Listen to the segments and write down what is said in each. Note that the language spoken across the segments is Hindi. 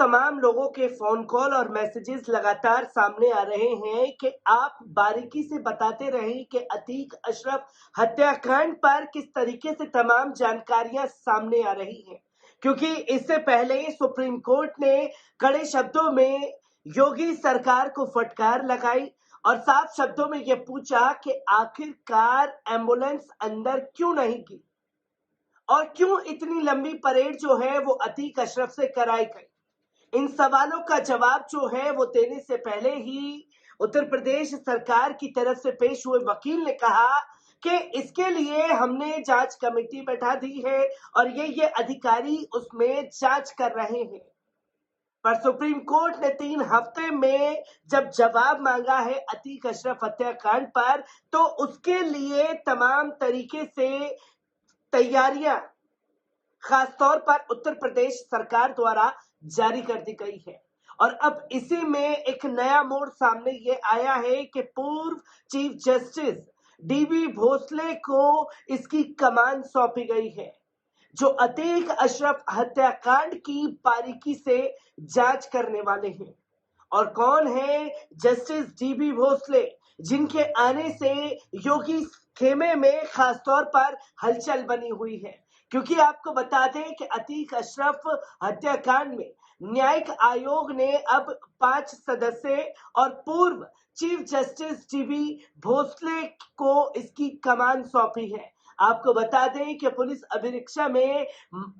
तमाम लोगों के फोन कॉल और मैसेजेस लगातार सामने आ रहे हैं कि आप बारीकी से बताते रहें कि अतीक अशरफ हत्याकांड पर किस तरीके से तमाम जानकारियां सामने आ रही हैं, क्योंकि इससे पहले सुप्रीम कोर्ट ने कड़े शब्दों में योगी सरकार को फटकार लगाई और साफ शब्दों में यह पूछा कि आखिरकार एम्बुलेंस अंदर क्यों नहीं की और क्यों इतनी लंबी परेड जो है वो अतीक अशरफ से कराई गई। इन सवालों का जवाब जो है वो देने से पहले ही उत्तर प्रदेश सरकार की तरफ से पेश हुए वकील ने कहा कि इसके लिए हमने जांच कमेटी बैठा दी है और ये अधिकारी उसमें जांच कर रहे हैं। पर सुप्रीम कोर्ट ने 3 हफ्ते में जब जवाब मांगा है अतीक अशरफ हत्याकांड पर, तो उसके लिए तमाम तरीके से तैयारियां खासतौर पर उत्तर प्रदेश सरकार द्वारा जारी कर दी गई है। और अब इसी में एक नया मोड़ सामने ये आया है कि पूर्व चीफ जस्टिस डीबी भोसले को इसकी कमान सौंपी गई है, जो अतीक अशरफ हत्याकांड की बारीकी से जांच करने वाले हैं। और कौन है जस्टिस डीबी भोसले, जिनके आने से योगी खेमे में खासतौर पर हलचल बनी हुई है, क्योंकि आपको बता दें कि अतीक अशरफ हत्याकांड में न्यायिक आयोग ने अब 5 सदस्य और पूर्व चीफ जस्टिस डीबी भोसले को इसकी कमान सौंपी है। आपको बता दें कि पुलिस अभिरक्षा में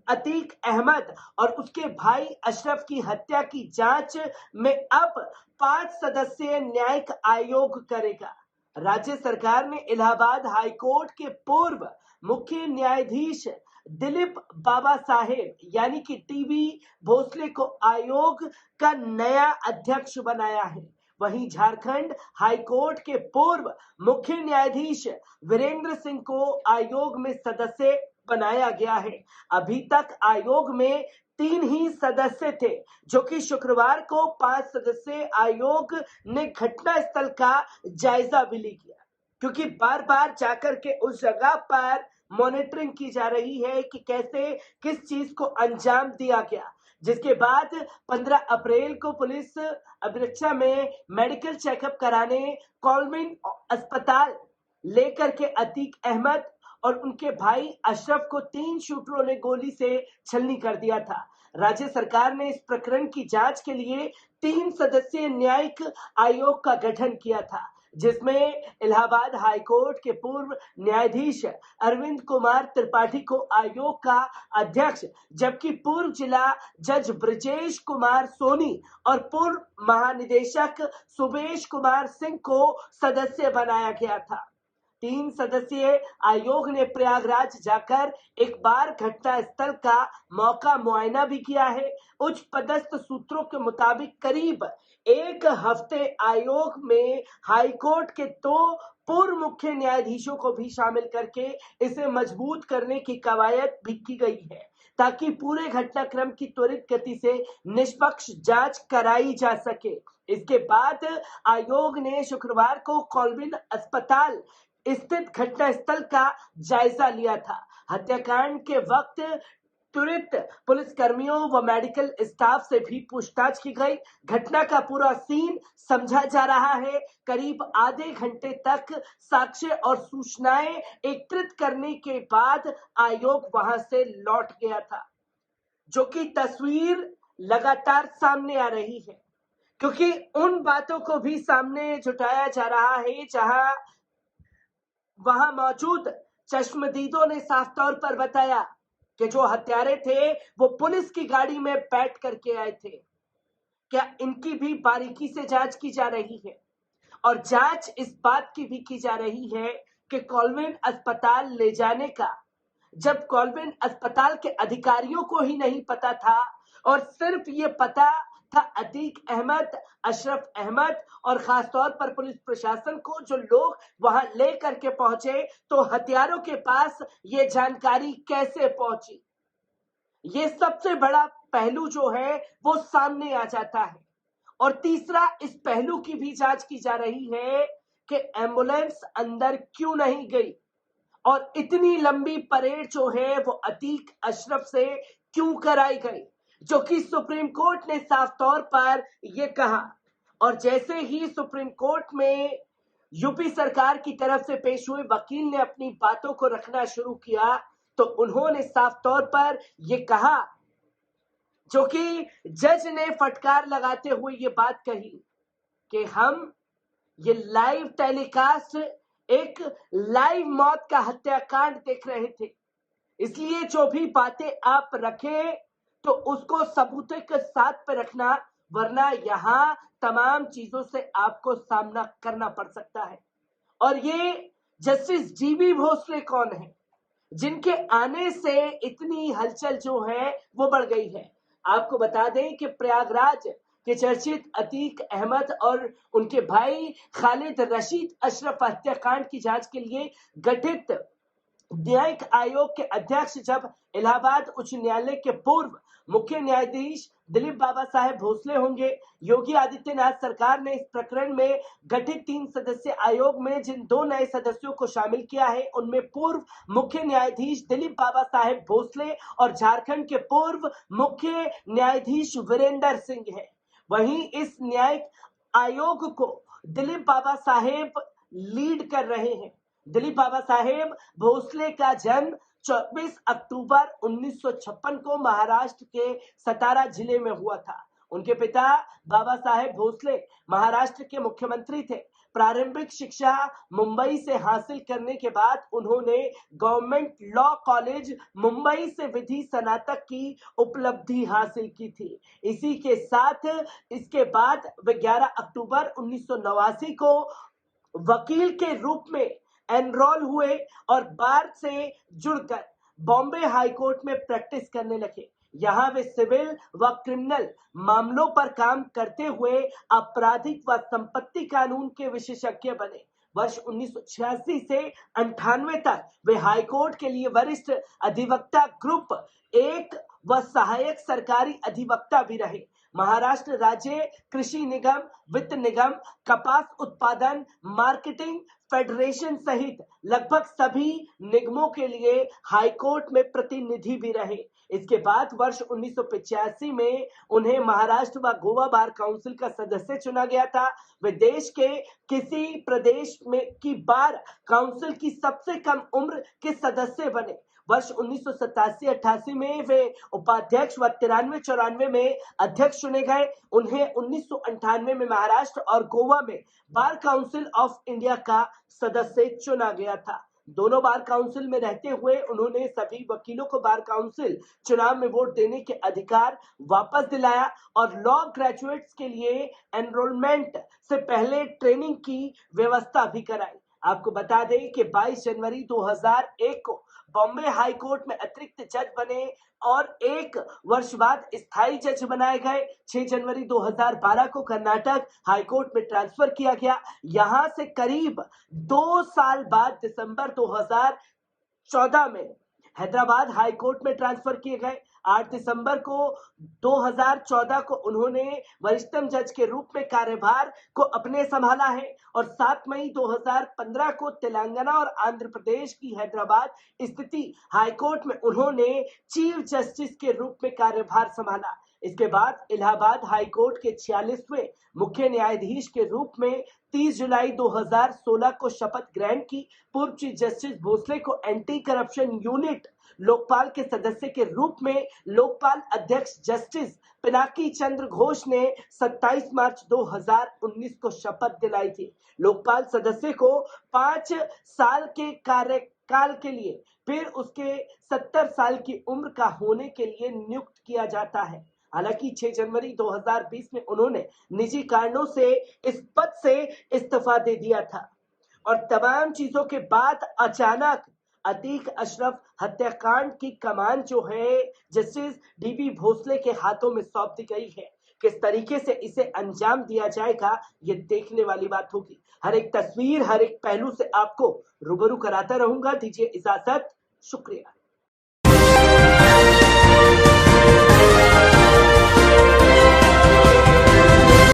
अतीक अहमद और उसके भाई अशरफ की हत्या की जांच में अब 5 सदस्यीय न्यायिक आयोग करेगा। राज्य सरकार ने इलाहाबाद हाईकोर्ट के पूर्व मुख्य न्यायाधीश दिलीप बाबा साहेब यानी कि टीबी भोसले को आयोग का नया अध्यक्ष बनाया है। वहीं झारखंड हाईकोर्ट के पूर्व मुख्य न्यायाधीश वीरेंद्र सिंह को आयोग में सदस्य बनाया गया है। अभी तक आयोग में 3 ही सदस्य थे, जो कि शुक्रवार को 5 सदस्यीय आयोग ने घटनास्थल का जायजा भी लिया, क्योंकि बार बार जाकर के उस जगह पर मॉनिटरिंग की जा रही है कि कैसे किस चीज को अंजाम दिया गया। जिसके बाद 15 अप्रैल को पुलिस अभिरक्षा में मेडिकल चेकअप कराने कॉलमिन अस्पताल लेकर के अतीक अहमद और उनके भाई अशरफ को 3 शूटरों ने गोली से छलनी कर दिया था। राज्य सरकार ने इस प्रकरण की जांच के लिए 3 सदस्यीय न्यायिक आयोग का गठन किया था, जिसमें इलाहाबाद हाईकोर्ट के पूर्व न्यायाधीश अरविंद कुमार त्रिपाठी को आयोग का अध्यक्ष, जबकि पूर्व जिला जज ब्रजेश कुमार सोनी और पूर्व महानिदेशक सुबेश कुमार सिंह को सदस्य बनाया गया था। 3 सदस्यीय आयोग ने प्रयागराज जाकर एक बार घटनास्थल का मौका मुआयना भी किया है। उच्च पदस्थ सूत्रों के मुताबिक करीब 1 हफ्ते आयोग में हाईकोर्ट के 2 पूर्व मुख्य न्यायाधीशों को भी शामिल करके इसे मजबूत करने की कवायद भी की गई है, ताकि पूरे घटनाक्रम की त्वरित गति से निष्पक्ष जांच कराई जा सके। इसके बाद आयोग ने शुक्रवार को कॉलमिन अस्पताल स्थित घटनास्थल का जायजा लिया था। हत्याकांड के वक्त तुरंत पुलिसकर्मियों व मेडिकल स्टाफ से भी पूछताछ की गई। घटना का पूरा सीन समझा जा रहा है। करीब आधे घंटे तक साक्ष्य और सूचनाएं एकत्रित करने के बाद आयोग वहां से लौट गया था, जो कि तस्वीर लगातार सामने आ रही है, क्योंकि उन बातों को भी सामने जुटाया जा रहा है जहां वहां मौजूद चश्मदीदों ने साफ तौर पर बताया कि जो हत्यारे थे वो पुलिस की गाड़ी में बैठ करके आए थे। क्या इनकी भी बारीकी से जांच की जा रही है? और जांच इस बात की भी की जा रही है कि कॉलमिन अस्पताल ले जाने का, जब कॉलमिन अस्पताल के अधिकारियों को ही नहीं पता था और सिर्फ ये पता था अतीक अहमद, अशरफ अहमद और खासतौर पर पुलिस प्रशासन को, जो लोग वहां ले करके पहुंचे, तो हथियारों के पास ये जानकारी कैसे पहुंची? ये सबसे बड़ा पहलू जो है वो सामने आ जाता है। और तीसरा, इस पहलू की भी जांच की जा रही है कि एम्बुलेंस अंदर क्यों नहीं गई और इतनी लंबी परेड जो है वो अतीक अशरफ से क्यों कराई गई। जो कि सुप्रीम कोर्ट ने साफ तौर पर यह कहा। और जैसे ही सुप्रीम कोर्ट में यूपी सरकार की तरफ से पेश हुए वकील ने अपनी बातों को रखना शुरू किया, तो उन्होंने साफ तौर पर यह कहा, जो कि जज ने फटकार लगाते हुए ये बात कही कि हम ये लाइव टेलीकास्ट एक लाइव मौत का हत्याकांड देख रहे थे, इसलिए जो भी बातें आप रखें तो उसको सबूत के साथ पे रखना, वरना यहाँ तमाम चीजों से आपको सामना करना पड़ सकता है। और ये जस्टिस डीबी भोसले कौन है, जिनके आने से इतनी हलचल जो है वो बढ़ गई है। आपको बता दें कि प्रयागराज के चर्चित अतीक अहमद और उनके भाई खालिद रशीद अशरफ हत्याकांड की जांच के लिए गठित न्यायिक आयोग के अध्यक्ष जब इलाहाबाद उच्च न्यायालय के पूर्व मुख्य न्यायाधीश दिलीप बाबा साहेब भोसले होंगे। योगी आदित्यनाथ सरकार ने इस प्रकरण में गठित 3 सदस्यीय आयोग में जिन 2 नए सदस्यों को शामिल किया है, उनमें पूर्व मुख्य न्यायाधीश दिलीप बाबा साहेब भोसले और झारखंड के पूर्व मुख्य न्यायाधीश वीरेंद्र सिंह है। वहीं इस न्यायिक आयोग को दिलीप बाबा साहेब लीड कर रहे हैं। दिलीप बाबा साहेब भोसले का जन्म 24 अक्टूबर 1956 को महाराष्ट्र के सतारा जिले में हुआ था। उनके पिता बाबा साहेब भोसले महाराष्ट्र के मुख्यमंत्री थे। प्रारंभिक शिक्षा मुंबई से हासिल करने के बाद उन्होंने गवर्नमेंट लॉ कॉलेज मुंबई से विधि स्नातक की उपलब्धि हासिल की थी। इसी के साथ इसके बाद वे 11 अक्टूबर 1989 को वकील के रूप में एनरोल हुए और बार से जुड़कर बॉम्बे हाईकोर्ट में प्रैक्टिस करने लगे। यहाँ वे सिविल व क्रिमिनल मामलों पर काम करते हुए आपराधिक व संपत्ति कानून के विशेषज्ञ बने। वर्ष 1986 से 98 तक वे हाईकोर्ट के लिए वरिष्ठ अधिवक्ता ग्रुप 1 व सहायक सरकारी अधिवक्ता भी रहे। महाराष्ट्र राज्य कृषि निगम, वित्त निगम, कपास उत्पादन मार्केटिंग फेडरेशन सहित लगभग सभी निगमों के लिए हाईकोर्ट में प्रतिनिधि भी रहे। इसके बाद वर्ष 1985 में उन्हें महाराष्ट्र व गोवा बार काउंसिल का सदस्य चुना गया था। वे देश के किसी प्रदेश में की बार काउंसिल की सबसे कम उम्र के सदस्य बने। वर्ष 1987-88 में वे उपाध्यक्ष व 93-94 में अध्यक्ष चुने गए। उन्हें 1998 में महाराष्ट्र और गोवा में बार काउंसिल ऑफ इंडिया का सदस्य चुना गया था। दोनों बार काउंसिल में रहते हुए उन्होंने सभी वकीलों को बार काउंसिल चुनाव में वोट देने के अधिकार वापस दिलाया और लॉ ग्रेजुएट्स के लिए एनरोलमेंट से पहले ट्रेनिंग की व्यवस्था भी कराई। आपको बता दें कि 22 जनवरी 2001 को बॉम्बे हाई कोर्ट में अतिरिक्त जज बने और 1 वर्ष बाद स्थायी जज बनाए गए। 6 जनवरी 2012 को कर्नाटक हाई कोर्ट में ट्रांसफर किया गया। यहां से करीब 2 साल बाद दिसंबर 2014 में हैदराबाद हाई कोर्ट में ट्रांसफर किए गए। 8 दिसंबर को 2014 को उन्होंने वरिष्ठतम जज के रूप में कार्यभार को अपने संभाला है और 7 मई 2015 को तेलंगाना और आंध्र प्रदेश की हैदराबाद स्थिति हाई कोर्ट में उन्होंने चीफ जस्टिस के रूप में कार्यभार संभाला। इसके बाद इलाहाबाद हाई कोर्ट के 46वें मुख्य न्यायाधीश के रूप में 30 जुलाई 2016 को शपथ ग्रहण की। पूर्व चीफ जस्टिस भोसले को एंटी करप्शन यूनिट लोकपाल के सदस्य के रूप में लोकपाल अध्यक्ष जस्टिस पिनाकी चंद्र घोष ने 27 मार्च 2019 को शपथ दिलाई थी। लोकपाल सदस्य को 5 साल के कार्यकाल के लिए फिर उसके 70 साल की उम्र का होने के लिए नियुक्त किया जाता है। हालांकि 6 जनवरी 2020 में उन्होंने निजी कारणों से इस पद से इस्तीफा दे दिया था और तमाम चीजों के बाद अचानक अतीक अशरफ हत्याकांड की कमान जो है जस्टिस डीबी भोसले के हाथों में सौंप दी गई है। किस तरीके से इसे अंजाम दिया जाएगा ये देखने वाली बात होगी। हर एक तस्वीर, हर एक पहलू से आपको रूबरू कराता रहूंगा। दीजिए इजाजत, शुक्रिया।